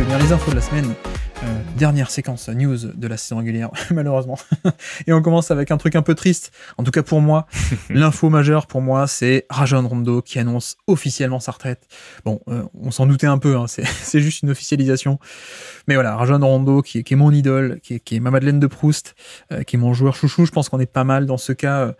messieurs, bien les infos de la semaine. Dernière séquence news de la saison régulière, malheureusement. Et on commence avec un truc un peu triste, en tout cas pour moi. L'info majeure pour moi, c'est Rajon Rondo qui annonce officiellement sa retraite. Bon, on s'en doutait un peu, hein, c'est juste une officialisation. Mais voilà, Rajon Rondo qui est mon idole, qui est ma Madeleine de Proust, qui est mon joueur chouchou. Je pense qu'on est pas mal dans ce cas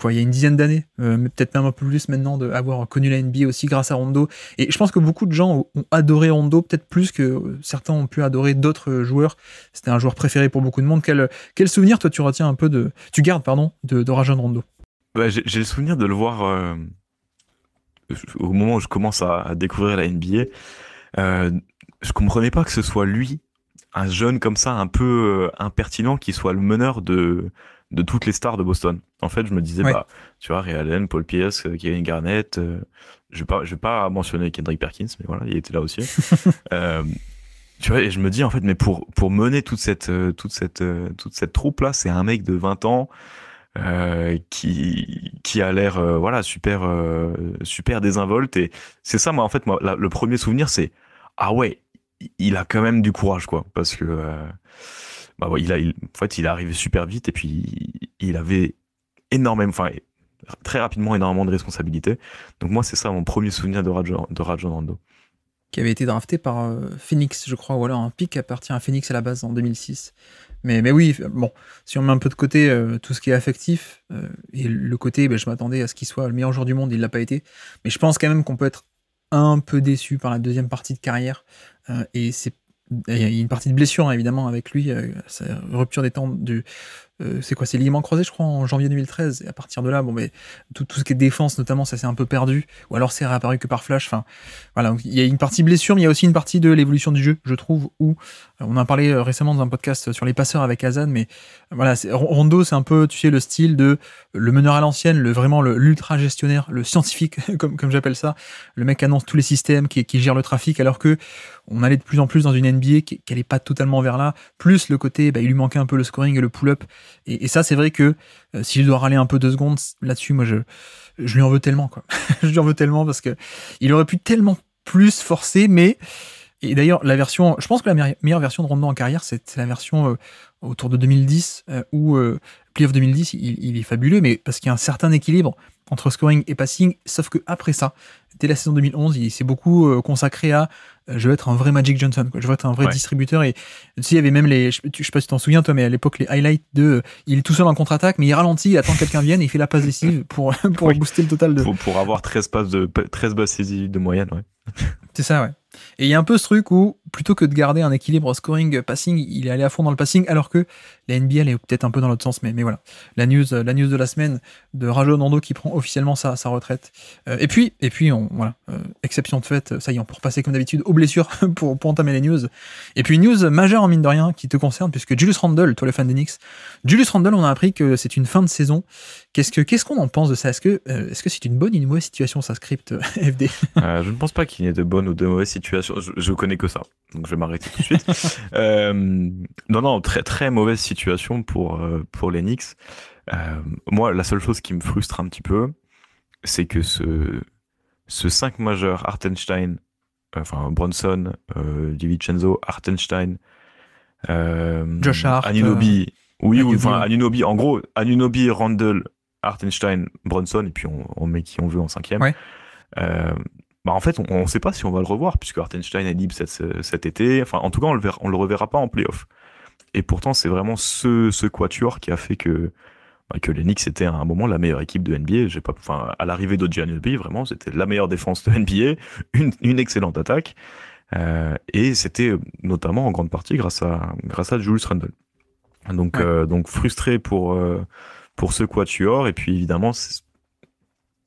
il y a une dizaine d'années, mais peut-être même un peu plus maintenant, d'avoir connu la NBA aussi grâce à Rondo. Et je pense que beaucoup de gens ont adoré Rondo, peut-être plus que certains ont pu adorer d'autres joueurs. C'était un joueur préféré pour beaucoup de monde. Quel souvenir, toi, tu gardes de Rajon Rondo? Bah, j'ai le souvenir de le voir au moment où je commence à découvrir la NBA. Je comprenais pas que ce soit lui, un jeune comme ça, un peu impertinent, qui soit le meneur de toutes les stars de Boston. En fait, je me disais, Ouais. tu vois, Ray Allen, Paul Pierce, Kevin Garnett, je vais pas mentionner Kendrick Perkins, mais voilà, il était là aussi. Euh, Tu vois, et je me dis, en fait, mais pour mener toute cette troupe-là, c'est un mec de 20 ans, qui a l'air, super désinvolte. Et c'est ça, moi, en fait, le premier souvenir, c'est, ah ouais, il a quand même du courage, quoi. Parce que, ouais, en fait, il est arrivé super vite, et puis il avait énormément, enfin, très rapidement, énormément de responsabilités. Donc moi, c'est ça mon premier souvenir de Rajon Rondo. Qui avait été drafté par Phoenix, je crois, ou alors un pick qui appartient à Phoenix à la base en 2006. Mais oui, bon, si on met un peu de côté tout ce qui est affectif, et le côté, je m'attendais à ce qu'il soit le meilleur joueur du monde, il l'a pas été. Mais je pense quand même qu'on peut être un peu déçu par la deuxième partie de carrière. Il y a une partie de blessure, hein, évidemment, avec lui, sa rupture des tendons c'est ligaments croisés, je crois, en janvier 2013. Et à partir de là, mais tout ce qui est défense, notamment, ça s'est un peu perdu. Ou alors c'est réapparu que par flash. Enfin, voilà. Donc, il y a une partie blessure, mais il y a aussi une partie de l'évolution du jeu, je trouve, où on en parlait récemment dans un podcast sur les passeurs avec Hazan, mais voilà, Rondo, c'est un peu, tu sais, le style de le meneur à l'ancienne, vraiment l'ultra gestionnaire, le scientifique, comme j'appelle ça, le mec qui annonce tous les systèmes, qui gère le trafic, alors que on allait de plus en plus dans une NBA qui n'allait pas totalement vers là, plus le côté, il lui manquait un peu le scoring et le pull-up, et ça, c'est vrai que si je dois râler un peu 2 secondes là-dessus, moi, je lui en veux tellement, quoi. Je lui en veux tellement parce que il aurait pu tellement plus forcer, mais et d'ailleurs, je pense que la meilleure version de Rondo en carrière, c'est la version autour de 2010, où Playoff 2010, il est fabuleux, mais parce qu'il y a un certain équilibre entre scoring et passing, sauf que après ça, dès la saison 2011, il s'est beaucoup consacré à je veux être un vrai Magic Johnson, quoi. Je veux être un vrai distributeur. Et tu sais, il y avait même je sais pas si tu t'en souviens, toi, mais à l'époque, les highlights il est tout seul en contre-attaque, mais il ralentit, il attend que quelqu'un vienne et il fait la passe décisive pour booster le total de. Pour avoir 13 passes 13 passes décisives de moyenne, ouais. C'est ça, ouais. Et il y a un peu ce truc où, plutôt que de garder un équilibre scoring-passing, il est allé à fond dans le passing, alors que la NBA, elle est peut-être un peu dans l'autre sens, mais voilà. La news de la semaine de Rajon Rondo qui prend officiellement sa retraite. Et puis, voilà, exception de fait, ça y est, on peut repasser comme d'habitude aux blessures pour entamer les news. Et puis, une news majeure en mine de rien qui te concerne, puisque Julius Randle, toi le fan des Knicks, Julius Randle, on a appris que c'est une fin de saison. Qu'est-ce qu'on en pense de ça? Est-ce que c'est une bonne ou une mauvaise situation, ça, script FD? Je ne pense pas qu'il y ait de bonnes ou de mauvaises situations. Je connais que ça, donc je vais m'arrêter tout de suite. Non, très très mauvaise situation pour les Knicks. Moi, la seule chose qui me frustre un petit peu, c'est que ce 5 majeur, Hartenstein, Bronson, DiVincenzo, Hartenstein, Josh Hart, Anunoby, Anunoby, Anunoby, en gros, Anunoby, Randle, Hartenstein, Bronson, et puis on met qui on veut en 5e. Ouais. En fait, on ne sait pas si on va le revoir, puisque Hartenstein est libre cet été. Enfin, en tout cas, on le reverra pas en playoff. Et pourtant, c'est vraiment ce quatuor qui a fait que les Knicks étaient à un moment la meilleure équipe de NBA. À l'arrivée d'O.G. Anunoby, vraiment, c'était la meilleure défense de NBA, une excellente attaque. Et c'était notamment en grande partie grâce à Julius Randle. Donc frustré pour ce quatuor. Et puis évidemment,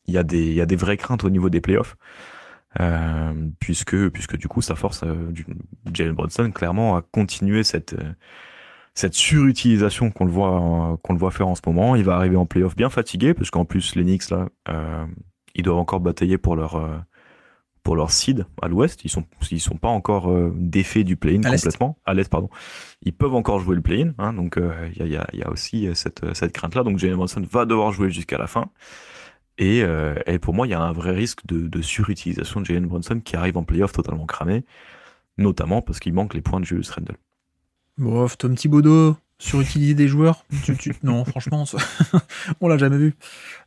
il y a des vraies craintes au niveau des playoffs. Puisque du coup ça force Jalen Brunson clairement à continuer cette surutilisation qu'on le voit faire en ce moment. Il va arriver en playoff bien fatigué, parce qu'en plus les Knicks là, ils doivent encore batailler pour leur seed à l'ouest. Ils sont pas encore défaits du play-in complètement. À l'est, pardon. Ils peuvent encore jouer le play-in, hein, donc il y a aussi cette crainte là. Donc Jalen Brunson va devoir jouer jusqu'à la fin. Et pour moi, il y a un vrai risque de surutilisation de Jalen Brunson qui arrive en playoff totalement cramé. notamment parce qu'il manque les points de Julius Randle. Bof, Tom Thibodeau, surutiliser des joueurs. Non, franchement, on l'a jamais vu.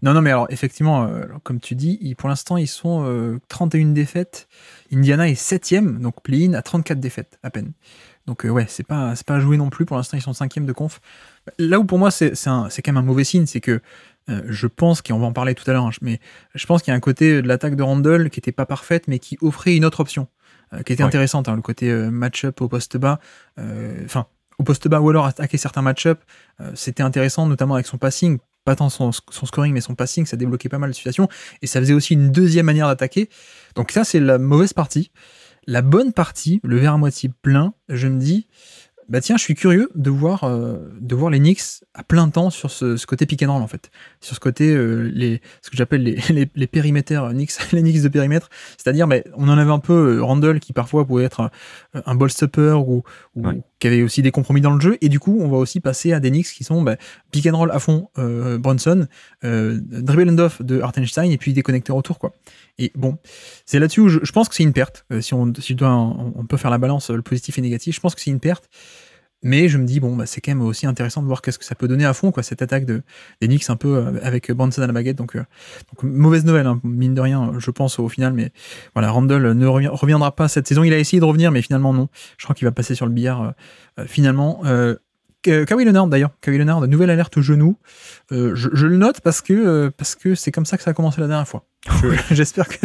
Non, mais alors, effectivement, comme tu dis, pour l'instant, ils sont 31 défaites. Indiana est 7ème, donc play-in à 34 défaites, à peine. Donc, ouais, c'est pas à jouer non plus. Pour l'instant, ils sont 5e de conf. Là où, pour moi, c'est quand même un mauvais signe, c'est que je pense, qu'on va en parler tout à l'heure, hein, mais je pense qu'il y a un côté de l'attaque de Randle qui était pas parfaite, mais qui offrait une autre option, qui était intéressante, hein, le côté match-up au poste bas, au poste bas ou alors attaquer certains match-up, c'était intéressant, notamment avec son passing, pas tant son scoring, mais son passing, ça débloquait pas mal de situations, et ça faisait aussi une deuxième manière d'attaquer. Donc ça, c'est la mauvaise partie. La bonne partie, le verre à moitié plein, je me dis, bah tiens, je suis curieux de voir les Knicks à plein temps sur ce côté pick and roll, en fait. Sur ce côté, ce que j'appelle les périmètres Knicks, les Knicks de périmètre. C'est-à-dire, on en avait un peu Randle qui parfois pouvait être un ball stopper ou qui avait aussi des compromis dans le jeu. Et du coup, on va aussi passer à des Knicks qui sont pick and roll à fond, Brunson, dribble and off de Hartenstein et puis des connecteurs autour, quoi. Et bon, c'est là-dessus où je pense que c'est une perte. Si on peut faire la balance, le positif et négatif, je pense que c'est une perte. Mais je me dis, c'est quand même aussi intéressant de voir qu'est-ce que ça peut donner à fond, quoi, cette attaque des Knicks un peu avec Brunson à la baguette. Donc mauvaise nouvelle, hein, mine de rien, je pense au final. Mais voilà, Randle ne reviendra pas cette saison. Il a essayé de revenir, mais finalement non. Je crois qu'il va passer sur le billard finalement. Kawhi Leonard d'ailleurs, nouvelle alerte au genou. Je le note parce que c'est comme ça que ça a commencé la dernière fois. J'espère que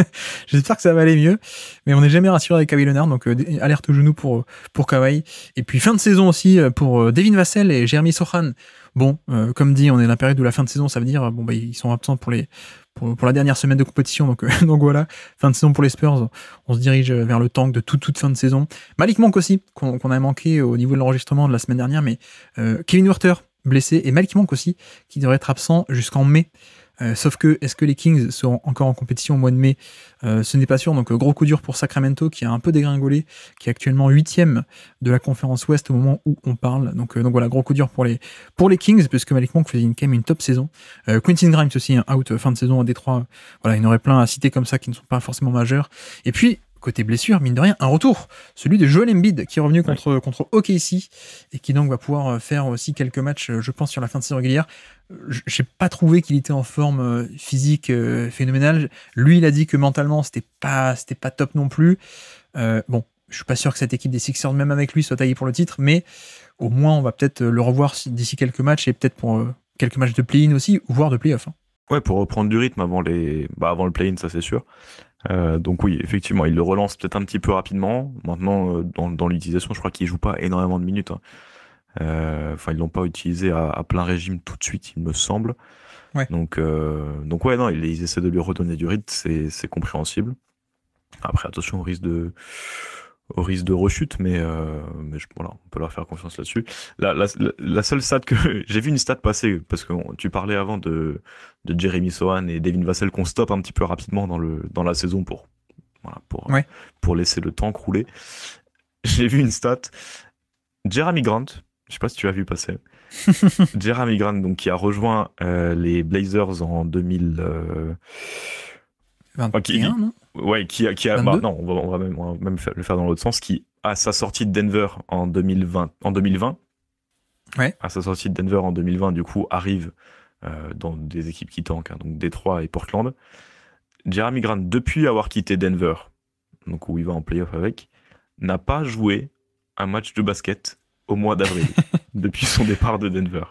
ça va aller mieux, mais on n'est jamais rassuré avec Kawhi Leonard, donc alerte au genou pour Kawhi. Et puis fin de saison aussi pour Devin Vassell et Jeremy Sochan. Bon, comme dit, on est dans la période où la fin de saison, ça veut dire ils sont absents pour la dernière semaine de compétition, donc voilà, fin de saison pour les Spurs, on se dirige vers le tank de toute fin de saison. Malik Monk aussi, qu'on avait manqué au niveau de l'enregistrement de la semaine dernière, mais Kevin Huerter blessé, et Malik Monk aussi, qui devrait être absent jusqu'en mai. Sauf que, est-ce que les Kings seront encore en compétition au mois de mai? Ce n'est pas sûr, donc gros coup dur pour Sacramento, qui a un peu dégringolé, qui est actuellement 8ème de la conférence Ouest au moment où on parle. Donc voilà, gros coup dur pour les Kings, puisque Malik Monk faisait quand même une top saison. Quentin Grimes aussi, out fin de saison à Détroit. Voilà, il y en aurait plein à citer comme ça qui ne sont pas forcément majeurs. Et puis, côté blessure, mine de rien, un retour, celui de Joel Embiid qui est revenu contre OKC et qui donc va pouvoir faire aussi quelques matchs, je pense, sur la fin de saison régulière. J'ai pas trouvé qu'il était en forme physique phénoménale. Lui, il a dit que mentalement, c'était pas top non plus. Je suis pas sûr que cette équipe des Sixers, même avec lui, soit taillée pour le titre, mais au moins, on va peut-être le revoir d'ici quelques matchs et peut-être pour quelques matchs de play-in aussi, voire de play-off. Hein. Ouais, pour reprendre du rythme avant le play-in, ça c'est sûr. Donc oui, effectivement, il le relance peut-être un petit peu rapidement. Maintenant, dans l'utilisation, je crois qu'il joue pas énormément de minutes. Hein. Ils l'ont pas utilisé à plein régime tout de suite, il me semble. Ouais. Donc ouais, non, ils essaient de lui redonner du rythme, c'est compréhensible. Après, attention au risque de rechute, mais voilà, on peut leur faire confiance là-dessus. La seule stat que j'ai vu une stat passer, parce que tu parlais avant de Jeremy Sohan et Devin Vassell qu'on stoppe un petit peu rapidement dans la saison pour laisser le temps crouler. J'ai vu une stat. Jeremy Grant, je sais pas si tu as vu passer. Jeremy Grant, donc qui a rejoint les Blazers en 2000. 21, non? Ouais, qui a non, on va même le faire dans l'autre sens, qui à sa sortie de Denver en 2020. Ouais. À sa sortie de Denver en 2020, du coup, arrive dans des équipes qui tankent, hein, donc Détroit et Portland. Jeremy Grant, depuis avoir quitté Denver, donc où il va en playoff avec, n'a pas joué un match de basket au mois d'avril depuis son départ de Denver.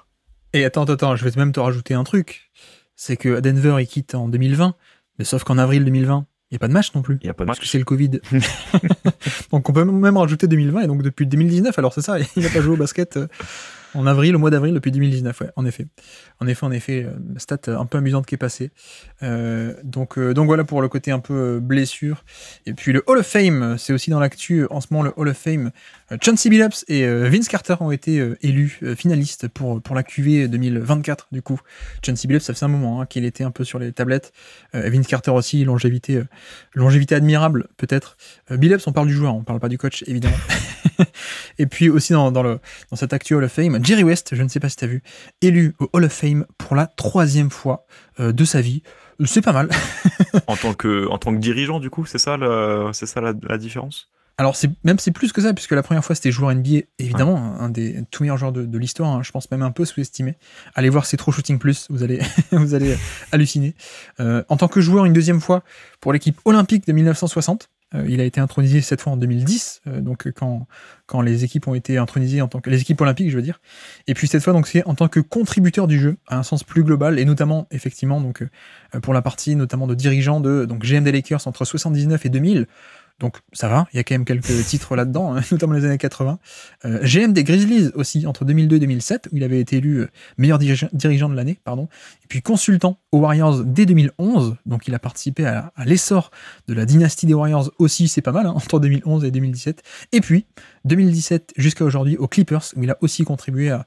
Et attends, je vais même te rajouter un truc. C'est que Denver, il quitte en 2020, mais sauf qu'en avril 2020, il n'y a pas de match non plus. Il n'y a pas de match. Parce que c'est le Covid. Donc on peut même rajouter 2020, et donc depuis 2019, alors c'est ça, il n'a pas joué au basket au mois d'avril depuis 2019, ouais, en effet. Stat un peu amusante qui est passée. Donc voilà pour le côté un peu blessure. Et puis le Hall of Fame, c'est aussi dans l'actu en ce moment, le Hall of Fame. Chauncey Billups et Vince Carter ont été élus finalistes pour la QV 2024, du coup. Chauncey Billups, ça fait un moment qu'il était un peu sur les tablettes. Vince Carter aussi, longévité admirable, peut-être. Billups, on parle du joueur, on parle pas du coach, évidemment. Et puis aussi dans cette actu Hall of Fame, Jerry West, je ne sais pas si tu as vu, élu au Hall of Fame pour la 3e fois de sa vie. C'est pas mal. en tant que dirigeant, du coup, c'est ça la différence? Alors c'est plus que ça, puisque la première fois c'était joueur NBA, évidemment, un des tout meilleurs joueurs de l'histoire, hein, je pense même un peu sous-estimé. Allez voir c'est True Shooting Plus, vous allez, vous allez halluciner. En tant que joueur une deuxième fois pour l'équipe olympique de 1960, il a été intronisé cette fois en 2010, donc quand les équipes ont été intronisées en tant que les équipes olympiques, je veux dire. Et puis cette fois donc c'est en tant que contributeur du jeu à un sens plus global et notamment effectivement donc pour la partie notamment de dirigeant de donc GM des Lakers entre 79 et 2000. Donc ça va, il y a quand même quelques titres là-dedans, hein, notamment les années 80. GM des Grizzlies aussi, entre 2002 et 2007, où il avait été élu meilleur dirigeant de l'année, pardon. Et puis consultant aux Warriors dès 2011, donc il a participé à l'essor de la dynastie des Warriors aussi, c'est pas mal, hein, entre 2011 et 2017. Et puis 2017 jusqu'à aujourd'hui aux Clippers, où il a aussi contribué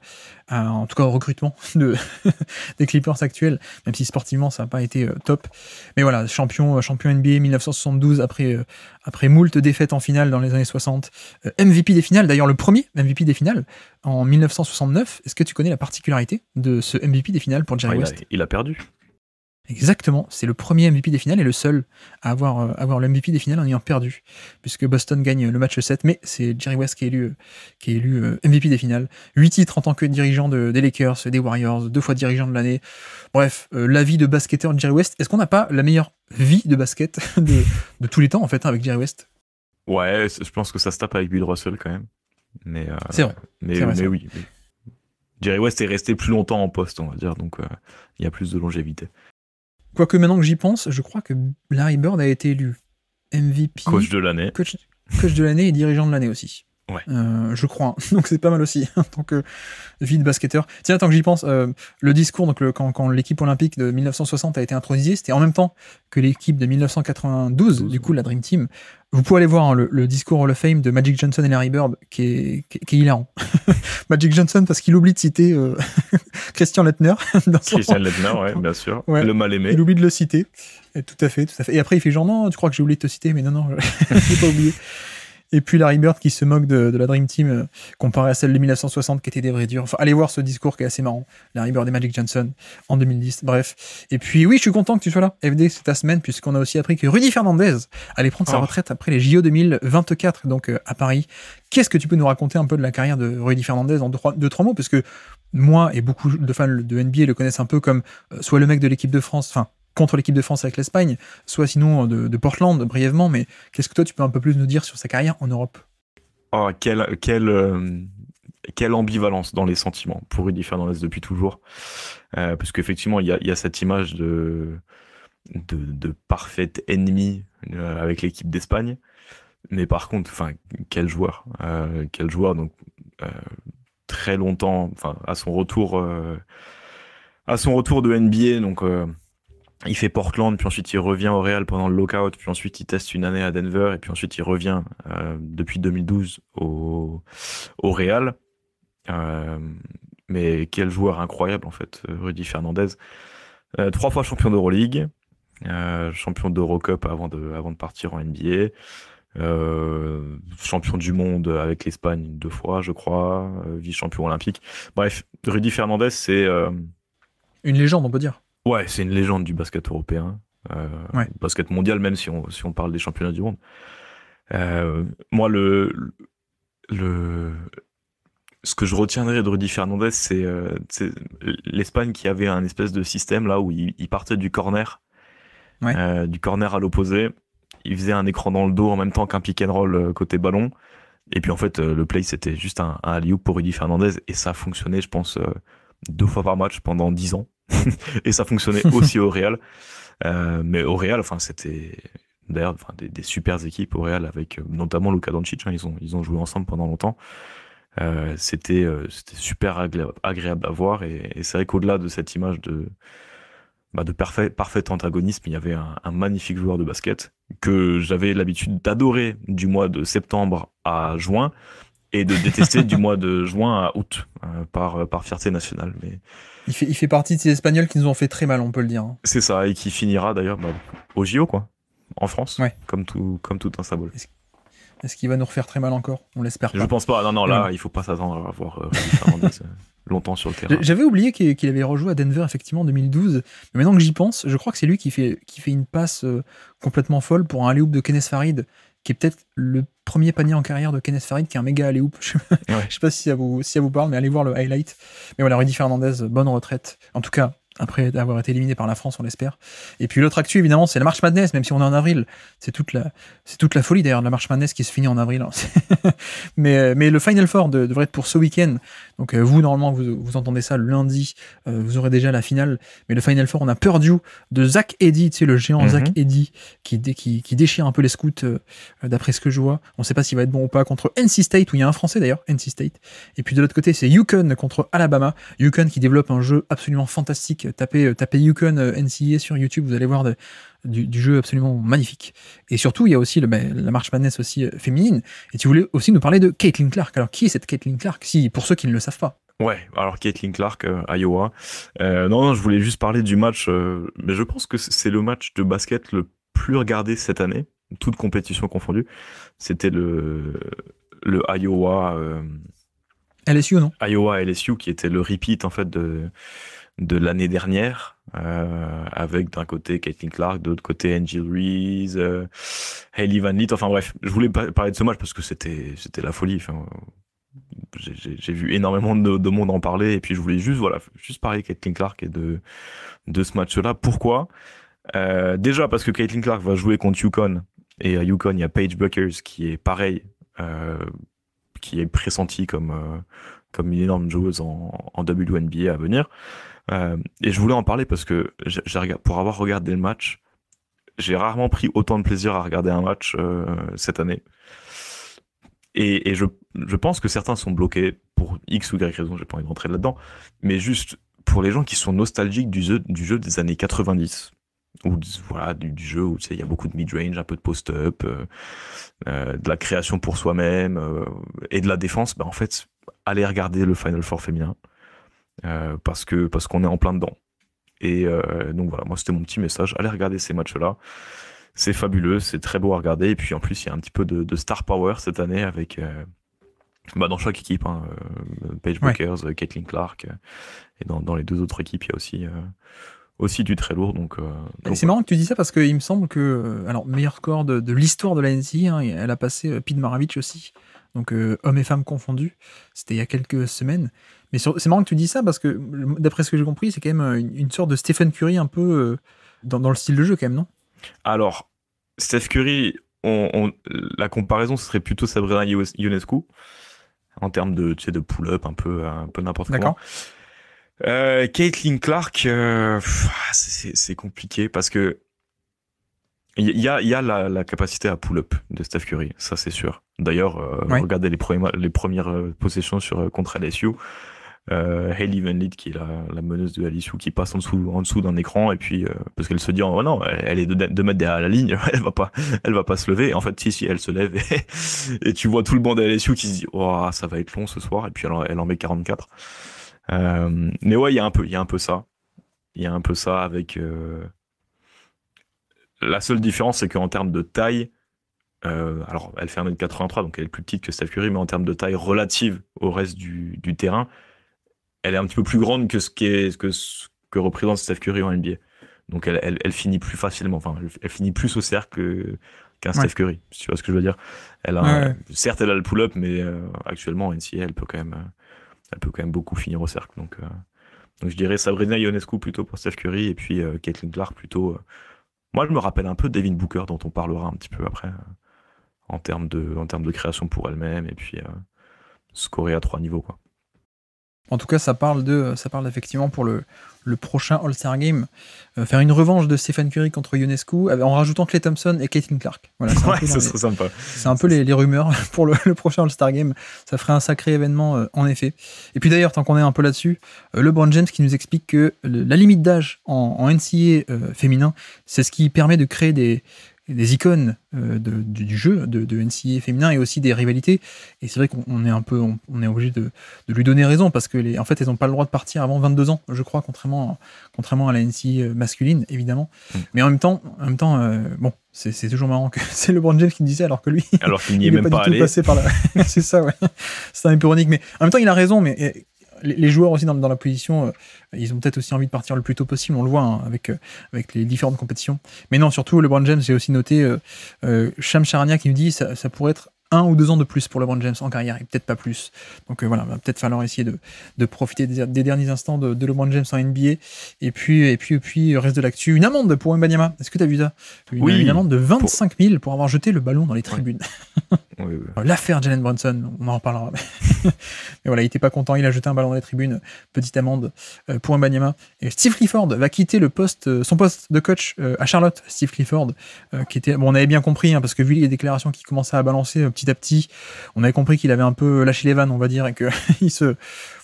en tout cas au recrutement des Clippers actuels, même si sportivement ça n'a pas été top. Mais voilà, champion NBA 1972 après moult défaites en finale dans les années 60. MVP des finales, d'ailleurs le premier MVP des finales en 1969. Est-ce que tu connais la particularité de ce MVP des finales pour Jerry West ? Il a perdu. Exactement, c'est le premier MVP des finales et le seul à avoir le MVP des finales en ayant perdu, puisque Boston gagne le match 7, mais c'est Jerry West qui est élu MVP des finales. 8 titres en tant que dirigeant des Lakers, des Warriors, 2 fois dirigeant de l'année. Bref, la vie de basketteur de Jerry West. Est-ce qu'on n'a pas la meilleure vie de basket de tous les temps, en fait, hein, avec Jerry West ? Ouais, je pense que ça se tape avec Bill Russell quand même. Mais, c'est vrai. Mais oui. Jerry West est resté plus longtemps en poste, on va dire, donc il y a plus de longévité. Quoique maintenant que j'y pense, je crois que Larry Bird a été élu MVP, coach de l'année, coach de l'année et dirigeant de l'année aussi. Ouais. Je crois. Donc c'est pas mal aussi en tant que vie de basketteur. Tiens, tant que j'y pense, le discours, donc quand l'équipe olympique de 1960 a été intronisée, c'était en même temps que l'équipe de 1992, du coup la Dream Team. Vous pouvez aller voir hein, le discours Hall of Fame de Magic Johnson et Larry Bird, qui est hilarant. Magic Johnson parce qu'il oublie de citer Christian Laettner. Christian Laettner, ouais, bien sûr. Ouais, le mal aimé. Il oublie de le citer. Et tout à fait. Et après il fait genre non, tu crois que j'ai oublié de te citer, mais non, je l'ai pas oublié. Et puis Larry Bird qui se moque de la Dream Team comparée à celle de 1960 qui était des vrais durs. Enfin, allez voir ce discours qui est assez marrant. Larry Bird et Magic Johnson en 2010. Bref. Et puis oui, je suis content que tu sois là. FD, c'est ta semaine puisqu'on a aussi appris que Rudy Fernandez allait prendre sa retraite après les JO 2024, donc à Paris. Qu'est-ce que tu peux nous raconter un peu de la carrière de Rudy Fernandez en deux, trois mots? Parce que moi et beaucoup de fans de NBA le connaissent un peu comme soit le mec de l'équipe de France, enfin contre l'équipe de France avec l'Espagne, soit sinon de Portland, brièvement, mais qu'est-ce que toi tu peux un peu plus nous dire sur sa carrière en Europe? Oh, quelle ambivalence dans les sentiments pour Rudy Fernandez depuis toujours, parce qu'effectivement il y a cette image de parfait ennemi avec l'équipe d'Espagne, mais par contre, enfin quel joueur donc très longtemps, enfin à son retour de NBA, donc il fait Portland, puis ensuite il revient au Real pendant le lockout, puis ensuite il teste une année à Denver, et puis ensuite il revient depuis 2012 au Real. Mais quel joueur incroyable en fait, Rudy Fernandez. 3 fois champion d'Euroleague, champion d'Eurocup avant de partir en NBA, champion du monde avec l'Espagne 2 fois, je crois, vice-champion olympique. Bref, Rudy Fernandez, c'est une légende, on peut dire. Ouais, c'est une légende du basket européen, basket mondial, même si on parle des championnats du monde. Moi, ce que je retiendrai de Rudy Fernandez, c'est l'Espagne qui avait un espèce de système là où il partait du corner à l'opposé. Il faisait un écran dans le dos en même temps qu'un pick and roll côté ballon. Et puis en fait, le play, c'était juste un alley-oop pour Rudy Fernandez. Et ça fonctionnait, je pense, 2 fois par match pendant 10 ans. Et ça fonctionnait aussi au Real. Mais au Real, enfin, c'était d'ailleurs des super équipes au Real avec notamment Luka Doncic. Hein, ils ont joué ensemble pendant longtemps. C'était super agréable à voir. Et c'est vrai qu'au-delà de cette image de parfait antagonisme, il y avait un magnifique joueur de basket que j'avais l'habitude d'adorer du mois de septembre à juin et de détester du mois de juin à août par fierté nationale. Mais il fait partie de ces Espagnols qui nous ont fait très mal, on peut le dire. C'est ça, et qui finira d'ailleurs au JO, quoi, en France, comme tout un symbole. Est-ce qu'il va nous refaire très mal encore? On l'espère pas. Je pense pas. Non, là, il faut pas s'attendre à voir Rudy Fernandez longtemps sur le terrain. J'avais oublié qu'il avait rejoué à Denver, effectivement, en 2012. Mais maintenant que j'y pense, je crois que c'est lui qui fait une passe complètement folle pour un alley-oop de Kenneth Farid, qui est peut-être le premier panier en carrière de Kenneth Farid, qui est un méga alley-oop. Je sais pas si ça vous parle, mais allez voir le highlight. Mais voilà, Rudy Fernandez, bonne retraite. En tout cas, après avoir été éliminé par la France, on l'espère. Et puis l'autre actu, évidemment, c'est la March Madness, même si on est en avril. C'est toute la folie d'ailleurs de la March Madness qui se finit en avril. mais le Final Four devrait être pour ce week-end. Donc vous, normalement, vous entendez ça le lundi, vous aurez déjà la finale. Mais le Final Four, on a Purdue de Zach Edey, tu sais, le géant Zach Edey, qui déchire un peu les scouts, d'après ce que je vois. On ne sait pas s'il va être bon ou pas, contre NC State, où il y a un Français d'ailleurs, NC State. Et puis de l'autre côté, c'est UConn contre Alabama. UConn qui développe un jeu absolument fantastique. Tapez UConn NCAA sur YouTube, vous allez voir du jeu absolument magnifique. Et surtout, il y a aussi la March Madness aussi féminine. Et tu voulais aussi nous parler de Caitlin Clark. Alors, qui est cette Caitlin Clark, pour ceux qui ne le savent pas? Ouais, alors Caitlin Clark, Iowa. Non, je voulais juste parler du match, mais je pense que c'est le match de basket le plus regardé cette année, toute compétition confondue. C'était le Iowa... LSU, non? Iowa LSU, qui était le repeat en fait de l'année dernière, avec d'un côté Caitlin Clark, de l'autre côté Angel Reese, Hailey Van Lith. Enfin bref, je voulais parler de ce match parce que c'était la folie. Enfin, j'ai vu énormément de monde en parler, et puis je voulais juste parler de Caitlin Clark et de ce match-là. Pourquoi? Déjà parce que Caitlin Clark va jouer contre UConn, et à UConn il y a Paige Bueckers qui est pareil, qui est pressenti comme une énorme joueuse en WNBA à venir. Et je voulais en parler parce que pour avoir regardé le match, j'ai rarement pris autant de plaisir à regarder un match cette année. Et je pense que certains sont bloqués pour X ou Y raison, j'ai pas envie de rentrer là-dedans, mais juste pour les gens qui sont nostalgiques du jeu des années 90, ou voilà, du jeu où il y a beaucoup de mid-range, un peu de post-up, de la création pour soi-même, et de la défense, en fait, allez regarder le Final Four féminin, parce qu'on est en plein dedans. Et donc voilà, moi c'était mon petit message, allez regarder ces matchs-là, c'est fabuleux, c'est très beau à regarder, et puis en plus il y a un petit peu de star power cette année avec dans chaque équipe, Paige Bueckers, Caitlin Clark, et dans les deux autres équipes il y a aussi du très lourd. Donc c'est marrant que tu dis ça parce qu'il me semble que meilleur score de l'histoire de la NCAA, elle a passé Pete Maravich aussi, donc hommes et femmes confondus, c'était il y a quelques semaines. Mais c'est marrant que tu dis ça parce que d'après ce que j'ai compris, c'est quand même une sorte de Stephen Curry un peu dans le style de jeu quand même, non? Alors Steph Curry, la comparaison ce serait plutôt Sabrina Ionescu en termes de pull-up, un peu n'importe comment. Caitlin Clark, c'est compliqué parce que il y a la capacité à pull-up de Steph Curry, ça c'est sûr. D'ailleurs, regardez les premières possessions contre LSU. Hailey Van Lith, qui est la meneuse de LSU, qui passe en dessous d'un écran, et puis parce qu'elle se dit non, elle est 2 mètres derrière la ligne, elle va pas se lever. Et en fait, si elle se lève, et tu vois tout le banc de LSU qui se dit ça va être long ce soir, et puis elle en met 44. Mais ouais, il y a un peu ça. Il y a un peu ça avec la seule différence, c'est qu'en termes de taille, alors elle fait 1m83, donc elle est plus petite que Steph Curry, mais en termes de taille relative au reste du terrain, elle est un petit peu plus grande que ce que représente Steph Curry en NBA. Donc elle finit plus facilement, elle finit plus au cercle qu'un Steph Curry, si tu vois ce que je veux dire. Certes, elle a le pull-up, mais actuellement en NCAA, elle peut quand même beaucoup finir au cercle. Donc je dirais Sabrina Ionescu plutôt pour Steph Curry, et puis Caitlin Clark plutôt. Moi, je me rappelle un peu Devin Booker, dont on parlera un petit peu après, en termes de création pour elle-même, et puis scorer à 3 niveaux, quoi. En tout cas, ça parle effectivement pour le prochain All-Star Game, faire une revanche de Stephen Curry contre Ionescu en rajoutant Klay Thompson et Caitlin Clark. Voilà, ça serait sympa. C'est un peu les rumeurs pour le prochain All-Star Game. Ça ferait un sacré événement, en effet. Et puis d'ailleurs, tant qu'on est un peu là-dessus, LeBron James qui nous explique que la limite d'âge en NCAA féminin, c'est ce qui permet de créer des icônes du jeu de NCAA féminin, et aussi des rivalités. Et c'est vrai qu'on est obligé de lui donner raison, parce que en fait, elles n'ont pas le droit de partir avant 22 ans, je crois, contrairement à la NCAA masculine, évidemment. Mais en même temps, c'est toujours marrant que c'est LeBron James qui me disait, alors que lui, alors qu'il n'y est même pas allé. Passé par c'est ça, ouais. C'est un peu ironique, mais en même temps, il a raison. Mais les joueurs aussi dans la position, ils ont peut-être aussi envie de partir le plus tôt possible, on le voit avec les différentes compétitions. Mais non, surtout LeBron James, j'ai aussi noté Shams Charania qui nous dit ça pourrait être 1 ou 2 ans de plus pour LeBron James en carrière, et peut-être pas plus. Donc voilà, va peut-être falloir essayer de profiter des derniers instants de LeBron James en NBA. Et puis reste de l'actu, une amende pour Wembanyama. Est-ce que tu as vu ça? Une amende de 25 000 pour avoir jeté le ballon dans les tribunes. Oui. L'affaire Jalen Brunson, on en reparlera. Mais voilà, il était pas content, il a jeté un ballon dans les tribunes. Petite amende pour Wembanyama. Et Steve Clifford va quitter son poste de coach à Charlotte. Steve Clifford, qui était, bon, on avait bien compris, hein, parce que vu les déclarations qui commençaient à balancer petit à petit, on avait compris qu'il avait un peu lâché les vannes, on va dire, et que il se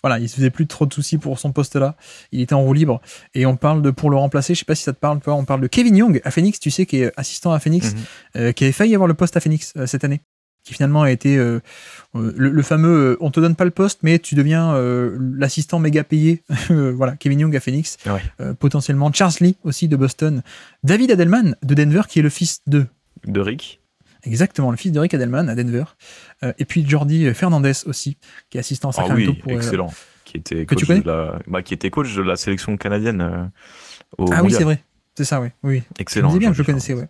faisait plus trop de soucis pour son poste là. Il était en roue libre. Et on parle pour le remplacer, je sais pas si ça te parle, toi, on parle de Kevin Young à Phoenix, tu sais, qui est assistant à Phoenix, qui avait failli avoir le poste à Phoenix cette année, qui finalement a été le fameux on te donne pas le poste, mais tu deviens l'assistant méga payé. Voilà, Kevin Young à Phoenix, potentiellement Charles Lee aussi de Boston, David Adelman de Denver, qui est le fils de Rick. Exactement, le fils de Rick Adelman à Denver. Et puis Jordi Fernandez aussi, qui est assistant à Sacramento. Oui, excellent. Qui était coach qui était coach de la sélection canadienne au mondial. Oui, c'est vrai. C'est ça, oui. Excellent. Je me disais bien que je le connaissais, ouais.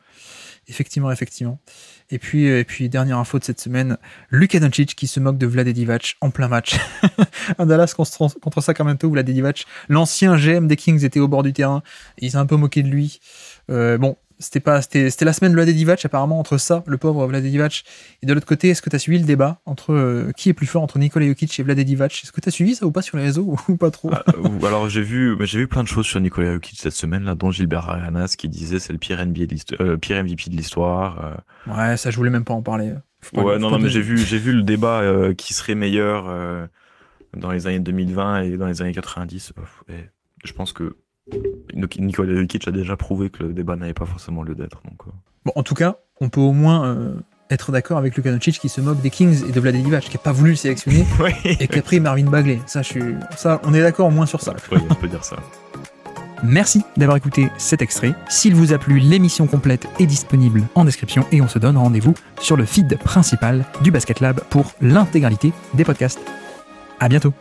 Effectivement. Et puis, dernière info de cette semaine, Luka Doncic qui se moque de Vlade Divac en plein match. Un Dallas contre Sacramento, où Vlade Divac, l'ancien GM des Kings, était au bord du terrain. Et il s'est un peu moqué de lui. C'était la semaine de Vlade Divac, apparemment, entre ça, le pauvre Vlade Divac, et de l'autre côté, est-ce que tu as suivi le débat entre qui est plus fort entre Nikola Jokic et Vlade Divac? Est-ce que tu as suivi ça ou pas sur les réseaux ou pas trop? Alors j'ai vu plein de choses sur Nikola Jokic cette semaine là, dont Gilbert Arenas qui disait c'est le pire MVP de l'histoire. Ouais, ça je voulais même pas en parler. Mais j'ai vu le débat qui serait meilleur dans les années 2020 et dans les années 90. Et je pense que Nikola Jokic a déjà prouvé que le débat n'avait pas forcément lieu d'être. Donc, Bon, en tout cas, on peut au moins être d'accord avec Luka Doncic qui se moque des Kings et de Vlade Divac, qui n'a pas voulu le sélectionner et qui a pris Marvin Bagley. Ça, on est d'accord au moins sur ça. Oui, on peut dire ça. Merci d'avoir écouté cet extrait. S'il vous a plu, l'émission complète est disponible en description et on se donne rendez-vous sur le feed principal du Basket Lab pour l'intégralité des podcasts. À bientôt.